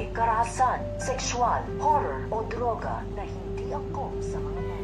may karahasan, sexual, horror o droga na hindi angkop sa mga men.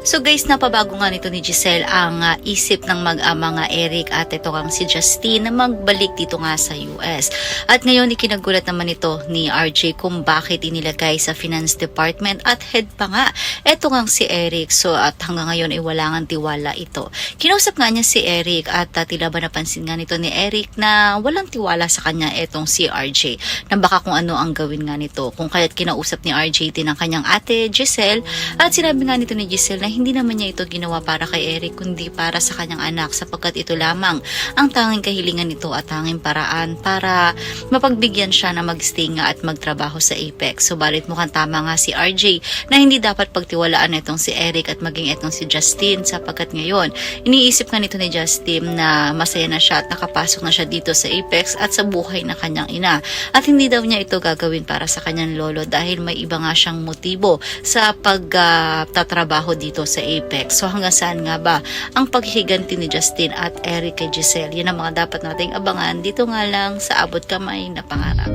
So guys, napabago nga nito ni Giselle ang isip ng mag-ama nga Eric at ito kang si Justine na magbalik dito nga sa US. At ngayon ikinagulat naman ito ni RJ kung bakit inilagay sa finance department at head pa nga ito kang si Eric. So at hanggang ngayon ay wala ngang tiwala ito. Kinausap nga niya si Eric at tila ba napansin nga nito ni Eric na walang tiwala sa kanya etong si RJ. Na baka kung ano ang gawin nga nito. Kung kaya't kinausap ni RJ din ang kanyang ate Giselle at sinabi nga nito ni Giselle na hindi naman niya ito ginawa para kay Eric kundi para sa kanyang anak sapagkat ito lamang ang tanging kahilingan nito at tanging paraan para mapagbigyan siya na mag-stay nga at magtrabaho sa Apex. Subalit mukhang tama nga si RJ na hindi dapat pagtiwalaan itong si Eric at maging itong si Justine sapagkat ngayon iniisip nga nito ni Justine na masaya na siya at nakapasok na siya dito sa Apex at sa buhay ng kanyang ina at hindi daw niya ito gagawin para sa kanyang lolo dahil may iba nga siyang motibo sa pagtatrabaho dito sa Apex. So hanggang saan nga ba ang paghihiganti ni Justine at Eric kay Giselle? Yan ang mga dapat nating abangan dito nga lang sa Abot Kamay na Pangarap.